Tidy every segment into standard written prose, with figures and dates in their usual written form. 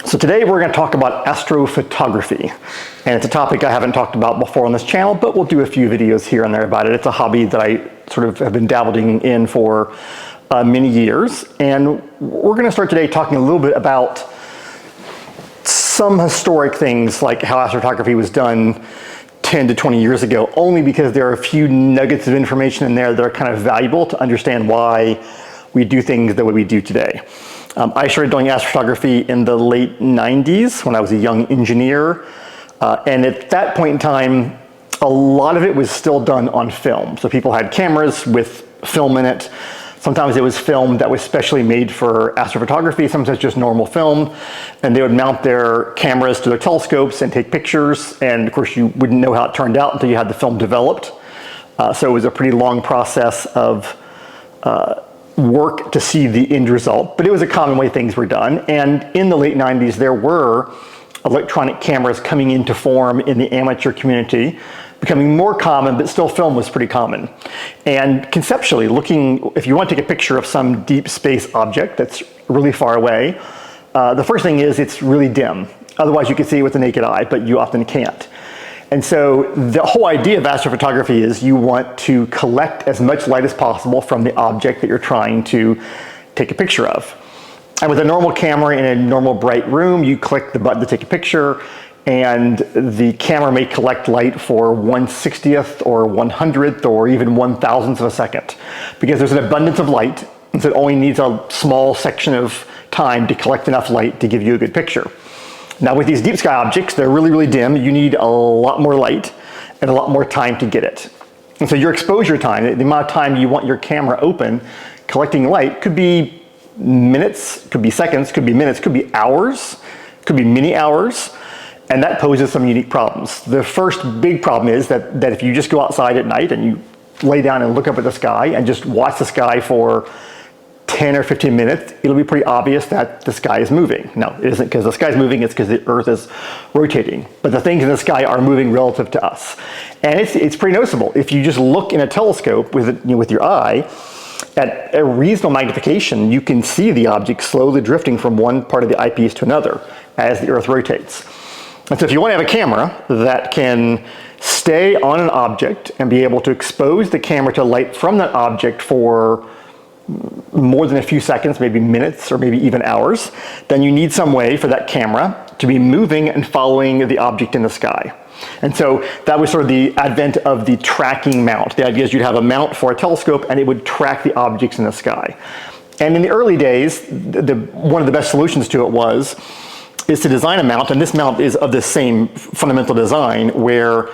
So today we're going to talk about astrophotography, and it's a topic I haven't talked about before on this channel, but we'll do a few videos here and there about it. It's a hobby that I sort of have been dabbling in for many years, and we're going to start today talking a little bit about some historic things like how astrophotography was done 10 to 20 years ago, only because there are a few nuggets of information in there that are kind of valuable to understand why we do things the way we do today. I started doing astrophotography in the late 90s when I was a young engineer. And at that point in time, a lot of it was still done on film. So people had cameras with film in it. Sometimes it was film that was specially made for astrophotography, sometimes just normal film. And they would mount their cameras to their telescopes and take pictures. And of course, you wouldn't know how it turned out until you had the film developed. So it was a pretty long process of work to see the end result, but it was a common way things were done. And in the late 90s, there were electronic cameras coming into form in the amateur community, becoming more common, but still film was pretty common. And conceptually, if you want to take a picture of some deep space object that's really far away, the first thing is it's really dim. Otherwise you can see it with the naked eye, but you often can't. And so the whole idea of astrophotography is you want to collect as much light as possible from the object that you're trying to take a picture of. And with a normal camera in a normal bright room, you click the button to take a picture, and the camera may collect light for 1/60th or 100th or even 1,000th of a second, because there's an abundance of light, and so it only needs a small section of time to collect enough light to give you a good picture. Now with these deep sky objects, they're really, really dim. You need a lot more light and a lot more time to get it. And so your exposure time, the amount of time you want your camera open, collecting light, could be minutes, could be seconds, could be minutes, could be hours, could be many hours, and that poses some unique problems. The first big problem is that if you just go outside at night and you lay down and look up at the sky and just watch the sky for 10 or 15 minutes, it'll be pretty obvious that the sky is moving. Now, it isn't because the sky is moving, it's because the Earth is rotating. But the things in the sky are moving relative to us. And it's pretty noticeable. If you just look in a telescope with your eye, at a reasonable magnification, you can see the object slowly drifting from one part of the eyepiece to another as the Earth rotates. And so if you want to have a camera that can stay on an object and be able to expose the camera to light from that object for more than a few seconds, maybe minutes or maybe even hours, then you need some way for that camera to be moving and following the object in the sky. And so that was sort of the advent of the tracking mount. The idea is you'd have a mount for a telescope and it would track the objects in the sky. And in the early days, one of the best solutions to it is to design a mount, and this mount is of the same fundamental design, where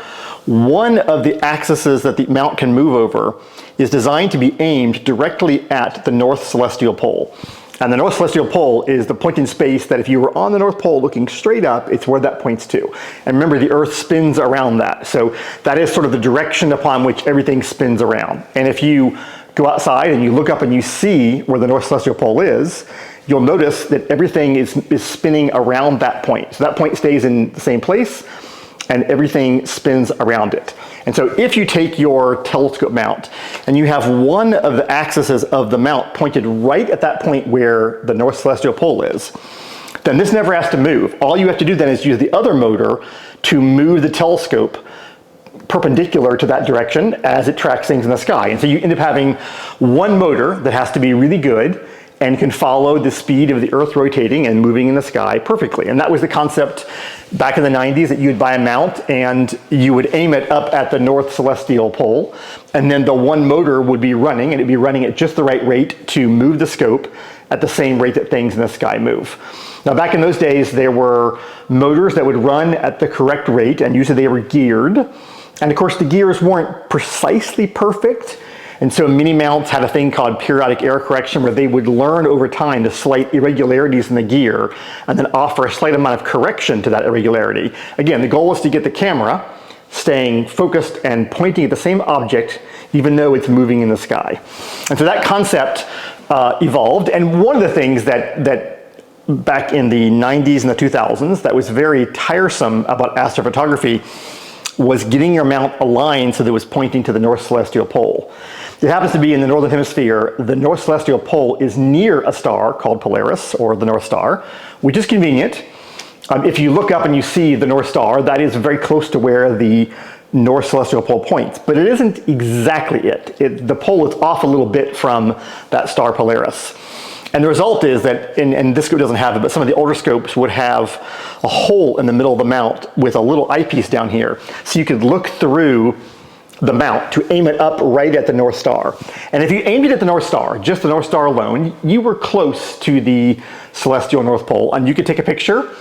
one of the axes that the mount can move over is designed to be aimed directly at the North Celestial Pole. And the North Celestial Pole is the point in space that if you were on the North Pole looking straight up, it's where that points to. And remember, the Earth spins around that. So that is sort of the direction upon which everything spins around. And if you go outside and you look up and you see where the North Celestial Pole is, you'll notice that everything is spinning around that point. So that point stays in the same place, and everything spins around it. And so if you take your telescope mount and you have one of the axes of the mount pointed right at that point where the North Celestial Pole is, then this never has to move. All you have to do then is use the other motor to move the telescope perpendicular to that direction as it tracks things in the sky. And so you end up having one motor that has to be really good and can follow the speed of the Earth rotating and moving in the sky perfectly. And that was the concept back in the 90s, that you'd buy a mount and you would aim it up at the North Celestial Pole, and then the one motor would be running, and it'd be running at just the right rate to move the scope at the same rate that things in the sky move. Now back in those days, there were motors that would run at the correct rate, and usually they were geared. And of course the gears weren't precisely perfect. And so many mounts had a thing called periodic error correction, where they would learn over time the slight irregularities in the gear and then offer a slight amount of correction to that irregularity. Again, the goal is to get the camera staying focused and pointing at the same object even though it's moving in the sky. And so that concept evolved. And one of the things that back in the 90s and the 2000s that was very tiresome about astrophotography was getting your mount aligned so that it was pointing to the North Celestial Pole. It happens to be in the Northern Hemisphere. The North Celestial Pole is near a star called Polaris, or the North Star, which is convenient. If you look up and you see the North Star, that is very close to where the North Celestial Pole points, but it isn't exactly it. The pole is off a little bit from that star Polaris. And the result is that, and this scope doesn't have it, but some of the older scopes would have a hole in the middle of the mount with a little eyepiece down here. So you could look through the mount to aim it up right at the North Star. And if you aimed it at the North Star, just the North Star alone, you were close to the celestial North Pole, and you could take a picture,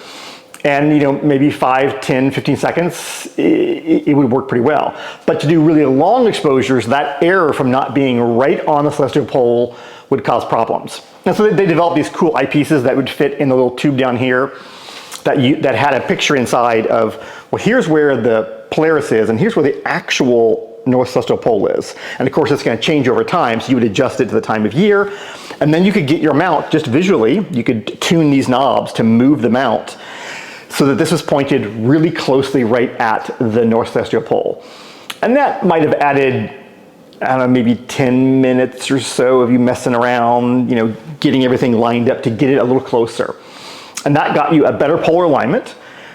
and maybe 5, 10, 15 seconds, it would work pretty well. But to do really long exposures, that error from not being right on the celestial pole would cause problems. And so they developed these cool eyepieces that would fit in the little tube down here that had a picture inside of, well, here's where the Polaris is, and here's where the actual North Celestial Pole is. And of course, it's going to change over time, so you would adjust it to the time of year. And then you could get your mount just visually. You could tune these knobs to move the mount so that this was pointed really closely right at the North Celestial Pole. And that might have added, I don't know, maybe 10 minutes or so of you messing around, getting everything lined up to get it a little closer. And that got you a better polar alignment,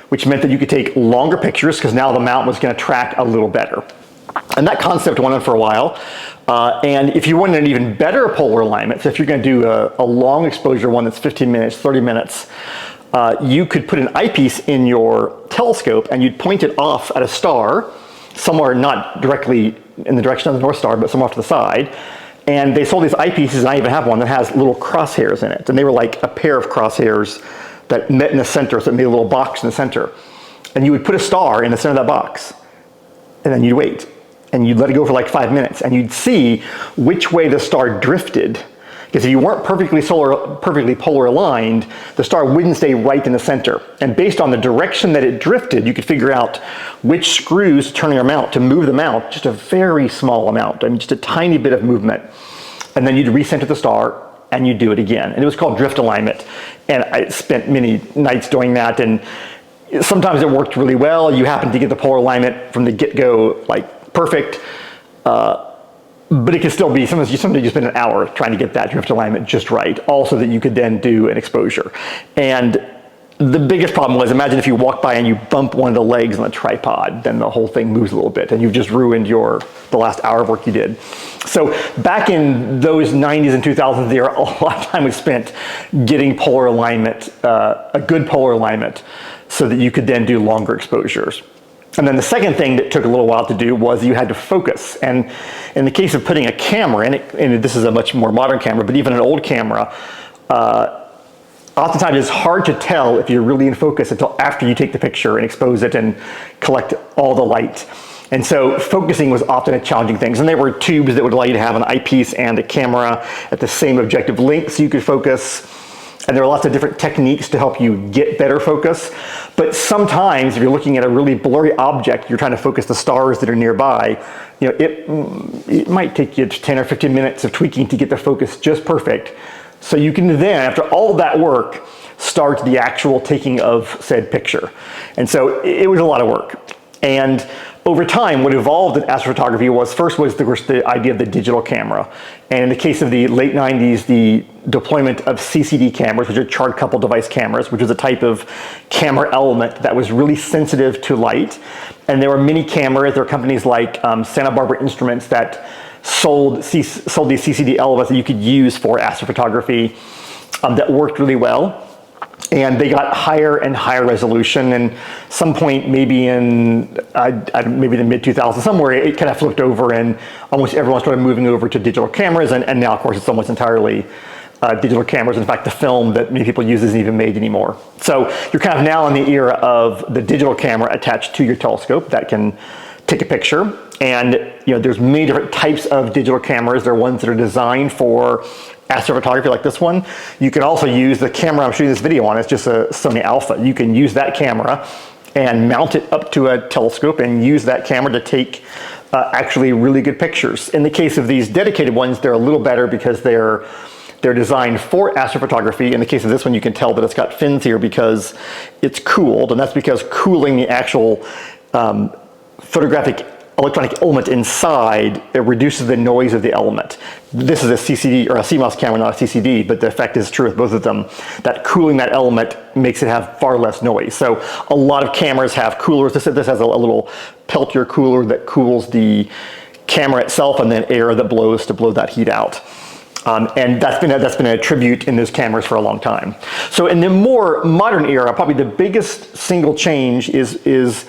which meant that you could take longer pictures because now the mount was going to track a little better. And that concept went on for a while. And if you wanted an even better polar alignment, so if you're going to do a long exposure one that's 15 minutes, 30 minutes, you could put an eyepiece in your telescope and you'd point it off at a star, somewhere not directly in the direction of the North Star, but somewhere off to the side. And they sold these eyepieces, and I even have one that has little crosshairs in it. And they were like a pair of crosshairs that met in the center, so it made a little box in the center. And you would put a star in the center of that box, and then you'd wait. And you'd let it go for like 5 minutes, and you'd see which way the star drifted. Because if you weren't perfectly polar aligned, the star wouldn't stay right in the center. And based on the direction that it drifted, you could figure out which screws to turn your mount to move the mount, just a very small amount, I mean just a tiny bit of movement. And then you'd recenter the star, and you'd do it again. And it was called drift alignment. And I spent many nights doing that, and sometimes it worked really well. You happened to get the polar alignment from the get-go like perfect. But it can still be, sometimes you spend an hour trying to get that drift alignment just right, also that you could then do an exposure. And the biggest problem was, imagine if you walk by and you bump one of the legs on the tripod, then the whole thing moves a little bit, and you've just ruined the last hour of work you did. So back in those 90s and 2000s, there a lot of time was spent getting polar alignment, a good polar alignment, so that you could then do longer exposures. And then the second thing that took a little while to do was you had to focus. And in the case of putting a camera, and this is a much more modern camera, but even an old camera, oftentimes it's hard to tell if you're really in focus until after you take the picture and expose it and collect all the light. And so focusing was often a challenging thing. And there were tubes that would allow you to have an eyepiece and a camera at the same objective length so you could focus. And there are lots of different techniques to help you get better focus. But sometimes if you're looking at a really blurry object, you're trying to focus the stars that are nearby, it might take you 10 or 15 minutes of tweaking to get the focus just perfect. So you can then, after all of that work, start the actual taking of said picture. And so it was a lot of work. And over time, what evolved in astrophotography was the idea of the digital camera. And in the case of the late 90s, the deployment of CCD cameras, which are charged coupled device cameras, which was a type of camera element that was really sensitive to light. And there were many cameras. There were companies like Santa Barbara Instruments that sold these CCD elements that you could use for astrophotography that worked really well. And they got higher and higher resolution, and some point maybe in maybe the mid-2000s, somewhere it kind of flipped over and almost everyone started moving over to digital cameras, and now of course it's almost entirely digital cameras. In fact, the film that many people use isn't even made anymore. So you're kind of now in the era of the digital camera attached to your telescope that can take a picture. And there's many different types of digital cameras. There are ones that are designed for astrophotography like this one. You can also use the camera I'm shooting this video on. It's just a Sony Alpha. You can use that camera and mount it up to a telescope and use that camera to take actually really good pictures. In the case of these dedicated ones, they're a little better because they're designed for astrophotography. In the case of this one, you can tell that it's got fins here because it's cooled, and that's because cooling the actual photographic electronic element inside, it reduces the noise of the element. This is a CCD or a CMOS camera, not a CCD, but the effect is true with both of them. That cooling that element makes it have far less noise. So a lot of cameras have coolers. This has a little Peltier cooler that cools the camera itself, and then air that blows to blow that heat out. And that's been a tribute in those cameras for a long time. So in the more modern era, probably the biggest single change is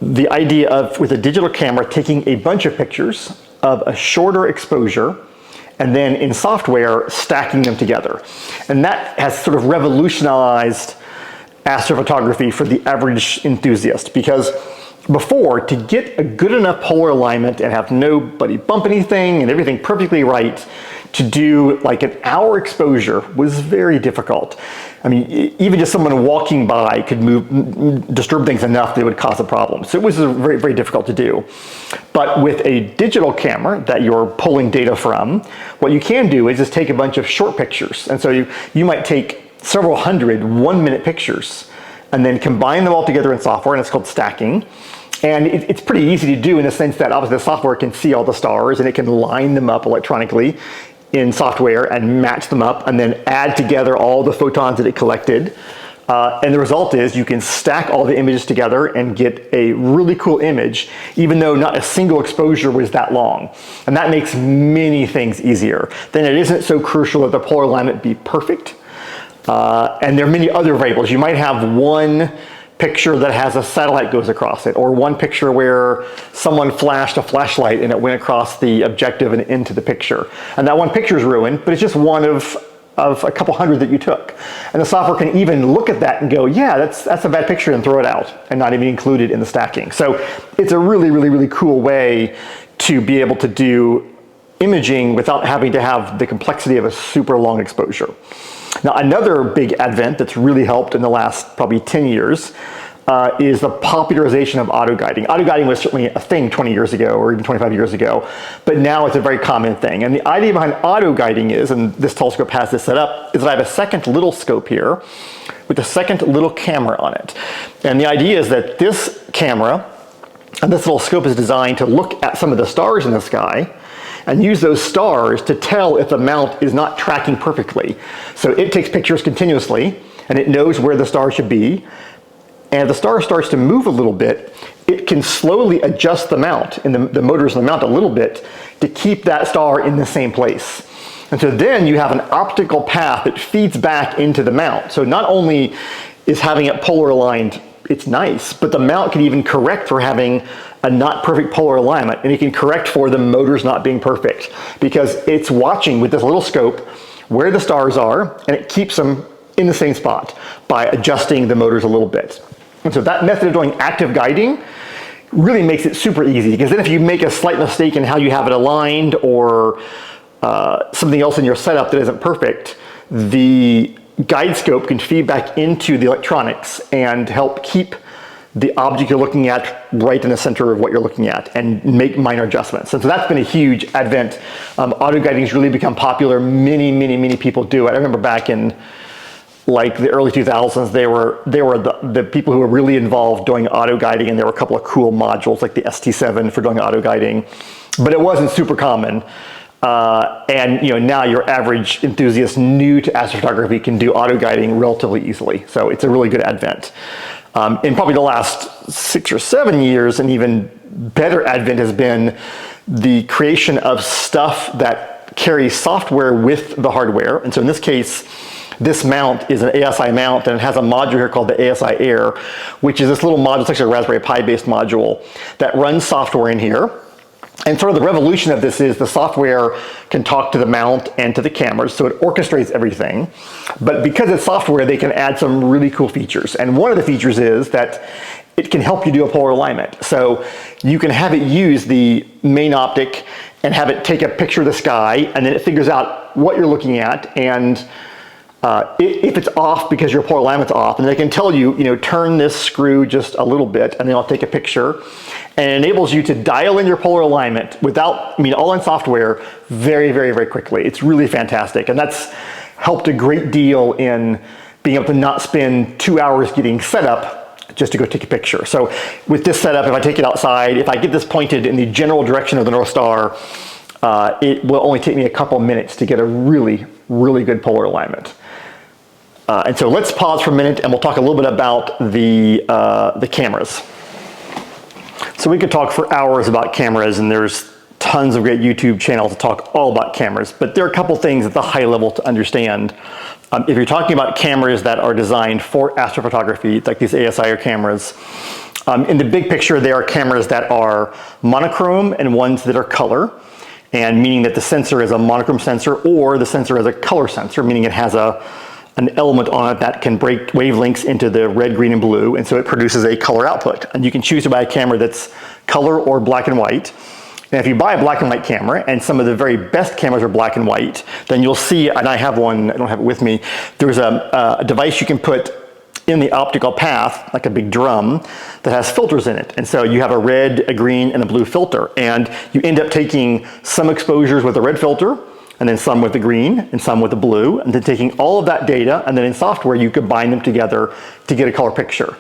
the idea of, with a digital camera, taking a bunch of pictures of a shorter exposure and then in software stacking them together. And that has sort of revolutionized astrophotography for the average enthusiast, because before, to get a good enough polar alignment and have nobody bump anything and everything perfectly right, to do like an hour exposure was very difficult. I mean, even just someone walking by could disturb things enough that it would cause a problem. So it was very, very difficult to do. But with a digital camera that you're pulling data from, what you can do is just take a bunch of short pictures. And so you might take several hundred 1-minute pictures and then combine them all together in software, and it's called stacking. And it's pretty easy to do in the sense that obviously the software can see all the stars and it can line them up electronically in software and match them up and then add together all the photons that it collected. And the result is you can stack all the images together and get a really cool image, even though not a single exposure was that long. And that makes many things easier. Then it isn't so crucial that the polar alignment be perfect. And there are many other variables. You might have one picture that has a satellite goes across it, or one picture where someone flashed a flashlight and it went across the objective and into the picture. And that one picture is ruined, but it's just one of a couple hundred that you took. And the software can even look at that and go, yeah, that's a bad picture, and throw it out and not even include it in the stacking. So it's a really, really, really cool way to be able to do imaging without having to have the complexity of a super long exposure. Now, another big advent that's really helped in the last probably 10 years is the popularization of auto guiding. Auto guiding was certainly a thing 20 years ago or even 25 years ago, but now it's a very common thing. And the idea behind auto guiding is, and this telescope has this set up, is that I have a second little scope here with a second little camera on it. And the idea is that this camera and this little scope is designed to look at some of the stars in the sky and use those stars to tell if the mount is not tracking perfectly. So it takes pictures continuously, and it knows where the star should be. And if the star starts to move a little bit, it can slowly adjust the mount, and the motors in the mount a little bit, to keep that star in the same place. And so then you have an optical path that feeds back into the mount. So not only is having it polar aligned, it's nice, but the mount can even correct for having a not perfect polar alignment, and it can correct for the motors not being perfect, because it's watching with this little scope where the stars are, and it keeps them in the same spot by adjusting the motors a little bit. And so that method of doing active guiding really makes it super easy, because then if you make a slight mistake in how you have it aligned, or something else in your setup that isn't perfect, the guide scope can feed back into the electronics and help keep the object you're looking at right in the center of what you're looking at and make minor adjustments. And so that's been a huge advent. Auto guiding has really become popular. Many people do it. I remember back in like the early 2000s, they were the people who were really involved doing auto guiding, and there were a couple of cool modules like the ST7 for doing auto guiding, but it wasn't super common. And now your average enthusiast new to astrophotography can do auto guiding relatively easily. So it's a really good advent. In probably the last 6 or 7 years, an even better advent has been the creation of stuff that carries software with the hardware. And so in this case, this mount is an ASI mount, and it has a module here called the ASI Air, which is this little module, it's actually a Raspberry Pi based module that runs software in here. And sort of the revolution of this is the software can talk to the mount and to the cameras, so it orchestrates everything. But because it's software, they can add some really cool features. And one of the features is that it can help you do a polar alignment. So you can have it use the main optic and have it take a picture of the sky, and then it figures out what you're looking at, and if it's off because your polar alignment's off, and they can tell you, turn this screw just a little bit, and then I'll take a picture. And it enables you to dial in your polar alignment without, all in software, very quickly. It's really fantastic. And that's helped a great deal in being able to not spend 2 hours getting set up just to go take a picture. So with this setup, if I take it outside, if I get this pointed in the general direction of the North Star, it will only take me a couple minutes to get a really, really good polar alignment. And so let's pause for a minute and we'll talk a little bit about the cameras. So we could talk for hours about cameras, and there's tons of great YouTube channels to talk all about cameras, but there are a couple things at the high level to understand. If you're talking about cameras that are designed for astrophotography, like these ASIR cameras, in the big picture, there are cameras that are monochrome and ones that are color, and meaning that the sensor is a monochrome sensor or the sensor is a color sensor, meaning it has an element on it that can break wavelengths into the red, green, and blue, and so it produces a color output. And you can choose to buy a camera that's color or black and white. And if you buy a black and white camera, and some of the very best cameras are black and white, then you'll see, and I have one, I don't have it with me, there's a device you can put in the optical path, like a big drum, that has filters in it. And so you have a red, a green, and a blue filter. And you end up taking some exposures with a red filter, and then some with the green, and some with the blue, and then taking all of that data, and then in software you combine them together to get a color picture.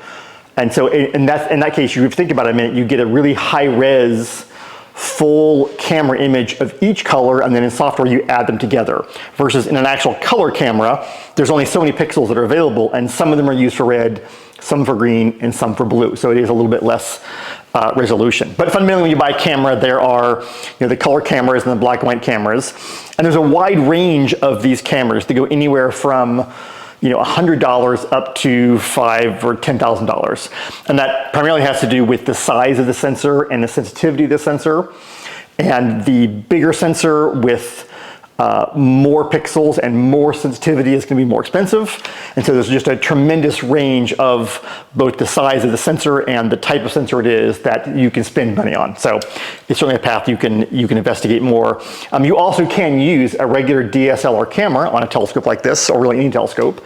And so in that case, you think about it a minute, you get a really high-res, full camera image of each color, and then in software you add them together. Versus in an actual color camera, there's only so many pixels that are available, and some of them are used for red, some for green, and some for blue. So it is a little bit less resolution. But fundamentally, when you buy a camera, there are the color cameras and the black and white cameras, and there's a wide range of these cameras that go anywhere from $100 up to $5,000 or $10,000. And that primarily has to do with the size of the sensor and the sensitivity of the sensor. And the bigger sensor with more pixels and more sensitivity is going to be more expensive. And so there's just a tremendous range of both the size of the sensor and the type of sensor it is that you can spend money on. So it's certainly a path you can investigate more. You also can use a regular DSLR camera on a telescope like this, or really any telescope.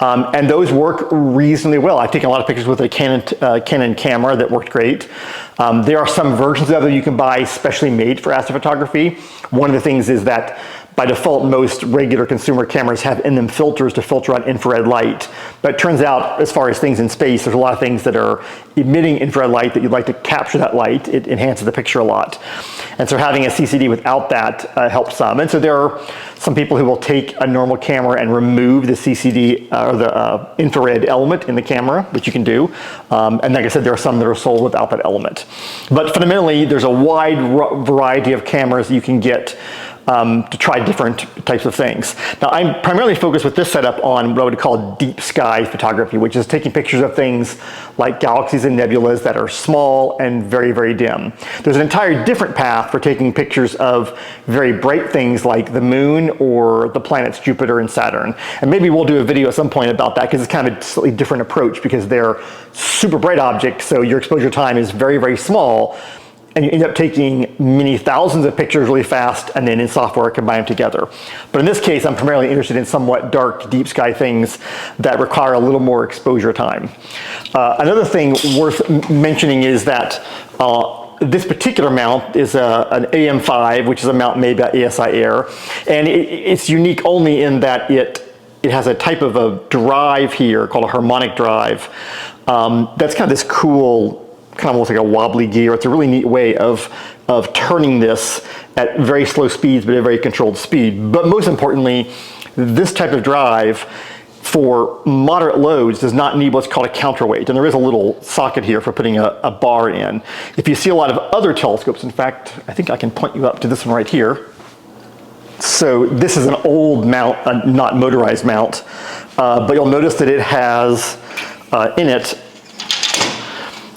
And those work reasonably well. I've taken a lot of pictures with a Canon camera that worked great. There are some versions of it you can buy specially made for astrophotography. One of the things is that by default, most regular consumer cameras have in them filters to filter out infrared light. But it turns out, as far as things in space, there's a lot of things that are emitting infrared light that you'd like to capture that light. It enhances the picture a lot. And so having a CCD without that helps some. And so there are some people who will take a normal camera and remove the CCD or the infrared element in the camera, which you can do. And like I said, there are some that are sold without that element. But fundamentally, there's a wide variety of cameras you can get to try different types of things. Now, I'm primarily focused with this setup on what I would call deep sky photography, which is taking pictures of things like galaxies and nebulas that are small and very, very dim. There's an entire different path for taking pictures of very bright things like the moon or the planets Jupiter and Saturn. And maybe we'll do a video at some point about that, because it's kind of a slightly different approach, because they're super bright objects, so your exposure time is very, very small. And you end up taking many thousands of pictures really fast, and then in software combine them together. But in this case, I'm primarily interested in somewhat dark, deep sky things that require a little more exposure time. Another thing worth mentioning is that this particular mount is an AM5, which is a mount made by ASIR, and it's unique only in that it has a type of a drive here called a harmonic drive. That's kind of this cool, kind of almost like a wobbly gear. It's a really neat way of turning this at very slow speeds, but at a very controlled speed. But most importantly, this type of drive for moderate loads does not need what's called a counterweight. And there is a little socket here for putting a bar in. If you see a lot of other telescopes, in fact, I think I can point you up to this one right here. So this is an old mount, a not motorized mount, but you'll notice that it has in it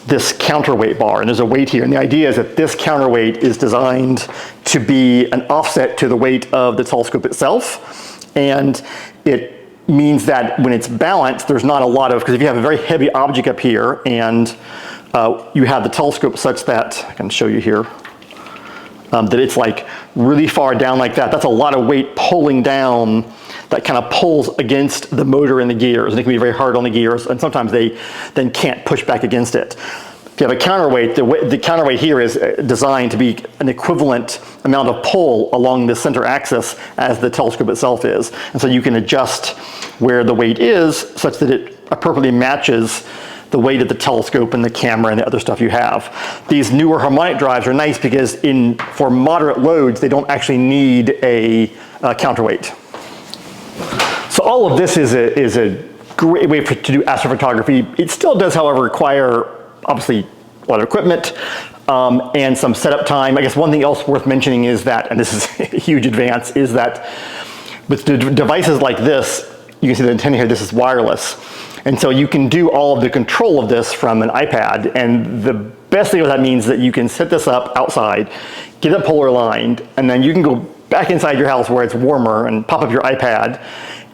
this counterweight bar, and there's a weight here. And the idea is that this counterweight is designed to be an offset to the weight of the telescope itself. And it means that when it's balanced, there's not a lot of, because if you have a very heavy object up here and you have the telescope such that, I can show you here, that it's like really far down like that, that's a lot of weight pulling down that kind of pulls against the motor and the gears, and it can be very hard on the gears, and sometimes they then can't push back against it. If you have a counterweight, the counterweight here is designed to be an equivalent amount of pull along the center axis as the telescope itself is. And so you can adjust where the weight is such that it appropriately matches the weight of the telescope and the camera and the other stuff you have. These newer harmonic drives are nice because for moderate loads, they don't actually need a counterweight. So all of this is a great way to do astrophotography. It still does, however, require obviously a lot of equipment and some setup time. I guess one thing else worth mentioning is that, and this is a huge advance, is that with devices like this, you can see the antenna here, this is wireless. And so you can do all of the control of this from an iPad. And the best thing that means is that you can set this up outside, get it polar aligned, and then you can go back inside your house where it's warmer and pop up your iPad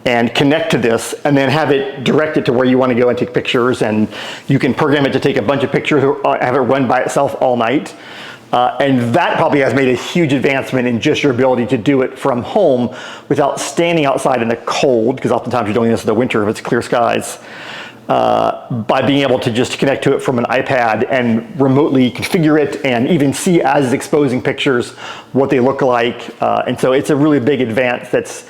and connect to this and then have it directed to where you want to go and take pictures. And you can program it to take a bunch of pictures or have it run by itself all night. And that probably has made a huge advancement in just your ability to do it from home without standing outside in the cold, because oftentimes you're doing this in the winter if it's clear skies, by being able to just connect to it from an iPad and remotely configure it and even see as it's exposing pictures what they look like. And so it's a really big advance that's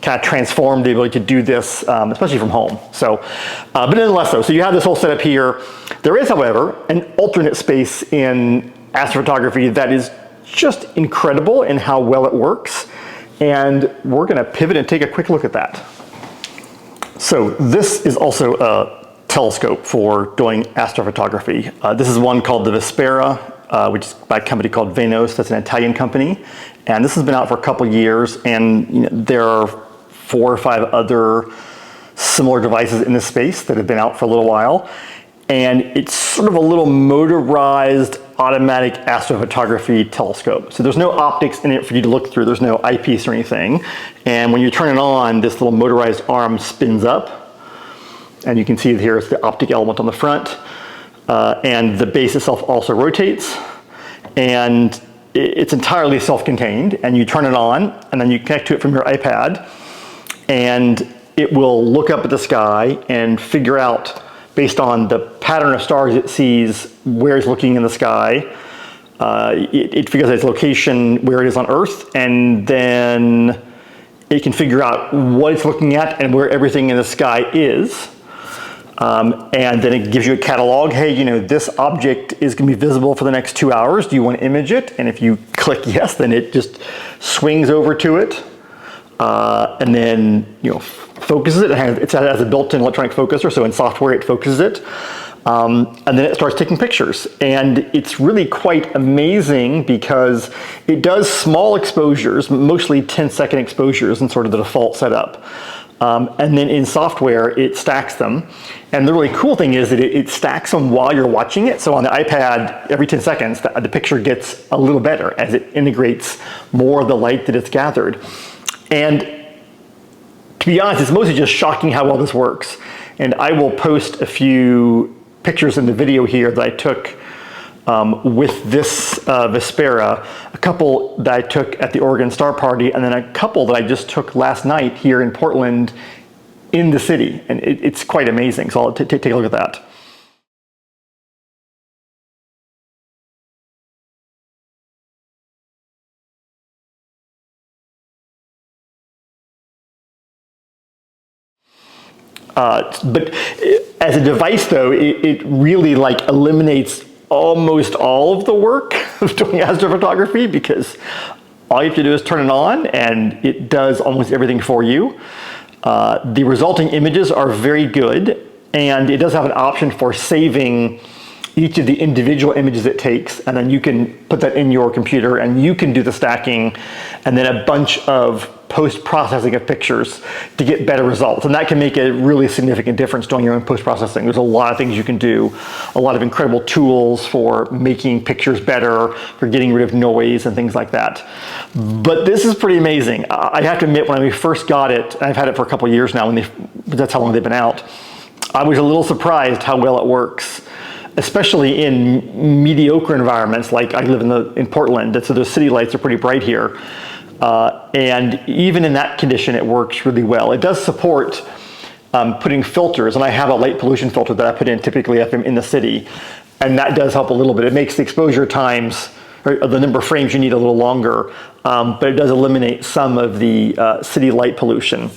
kind of transformed the ability to do this, especially from home. So, but nonetheless though, so you have this whole setup here. There is, however, an alternate space in astrophotography that is just incredible in how well it works. And we're gonna pivot and take a quick look at that. So this is also a telescope for doing astrophotography. This is one called the Vespera, which is by a company called Venos. That's an Italian company. And this has been out for a couple years, and there are 4 or 5 other similar devices in this space that have been out for a little while. And it's sort of a little motorized automatic astrophotography telescope. So there's no optics in it for you to look through. There's no eyepiece or anything. And when you turn it on, this little motorized arm spins up. And you can see here it's the optic element on the front. And the base itself also rotates. And it's entirely self-contained. And you turn it on, and then you connect to it from your iPad. And it will look up at the sky and figure out, based on the pattern of stars it sees, where it's looking in the sky. It figures out its location, where it is on Earth, and then it can figure out what it's looking at and where everything in the sky is. And then it gives you a catalog. Hey, you know, this object is gonna be visible for the next 2 hours. Do you want to image it? And if you click yes, then it just swings over to it. And then, you know, focuses it. It has a built-in electronic focuser, so in software it focuses it. And then it starts taking pictures. And it's really quite amazing because it does small exposures, mostly 10-second exposures in sort of the default setup. And then in software, it stacks them. And the really cool thing is that it stacks them while you're watching it. So on the iPad, every 10 seconds, the picture gets a little better as it integrates more of the light that it's gathered. And to be honest, it's mostly just shocking how well this works. And I will post a few pictures in the video here that I took with this Vespera, a couple that I took at the Oregon Star Party, and then a couple that I just took last night here in Portland in the city. And it's quite amazing. So I'll take a look at that. But as a device though, it really like eliminates almost all of the work of doing astrophotography, because all you have to do is turn it on and it does almost everything for you. The resulting images are very good, and it does have an option for saving each of the individual images it takes, and then you can put that in your computer and you can do the stacking and then a bunch of post-processing of pictures to get better results. And that can make a really significant difference doing your own post-processing. There's a lot of things you can do, a lot of incredible tools for making pictures better, for getting rid of noise and things like that. But this is pretty amazing. I have to admit, when we first got it, and I've had it for a couple of years now, that's how long they've been out, I was a little surprised how well it works, especially in mediocre environments. Like I live in Portland, so the city lights are pretty bright here. And even in that condition, it works really well. It does support putting filters, and I have a light pollution filter that I put in typically if I'm in the city, and that does help a little bit. It makes the exposure times, or the number of frames you need, a little longer, but it does eliminate some of the city light pollution.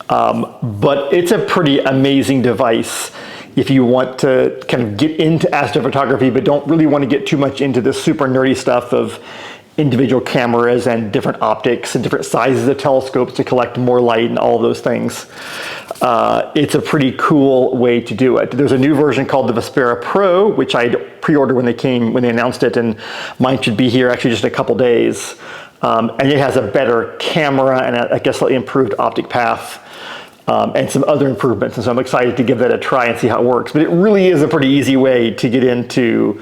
But it's a pretty amazing device if you want to kind of get into astrophotography but don't really want to get too much into the super nerdy stuff of individual cameras and different optics and different sizes of telescopes to collect more light and all of those things. It's a pretty cool way to do it. There's a new version called the Vespera Pro, which I pre-ordered when they announced it, and mine should be here actually just in a couple days. And it has a better camera and I guess slightly improved optic path. And some other improvements, and so I'm excited to give that a try and see how it works. But it really is a pretty easy way to get into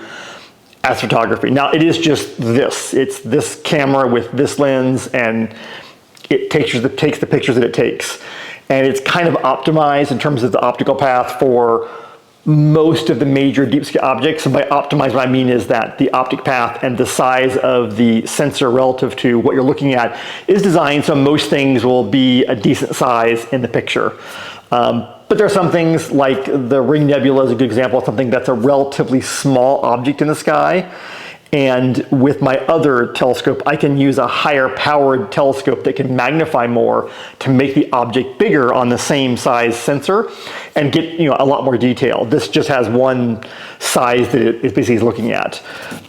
astrophotography. Now it is just this. It's this camera with this lens, and it takes the pictures that it takes. And it's kind of optimized in terms of the optical path for most of the major deep sky objects. And by optimized, what I mean is that the optic path and the size of the sensor relative to what you're looking at is designed so most things will be a decent size in the picture. But there are some things like the Ring Nebula is a good example of something that's a relatively small object in the sky. And with my other telescope, I can use a higher powered telescope that can magnify more to make the object bigger on the same size sensor and get a lot more detail. This just has one size that it basically is looking at.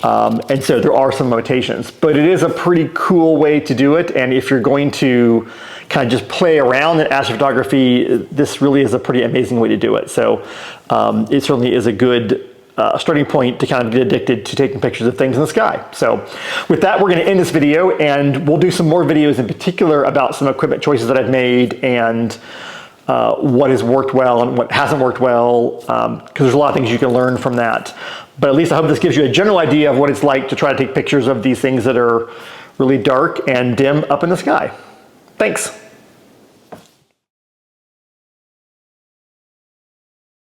And so there are some limitations, but it is a pretty cool way to do it. And if you're going to kind of just play around in astrophotography, this really is a pretty amazing way to do it. So it certainly is a good starting point to kind of get addicted to taking pictures of things in the sky. So with that, we're going to end this video, and we'll do some more videos in particular about some equipment choices that I've made and what has worked well and what hasn't worked well, because there's a lot of things you can learn from that. But at least I hope this gives you a general idea of what it's like to try to take pictures of these things that are really dark and dim up in the sky. Thanks.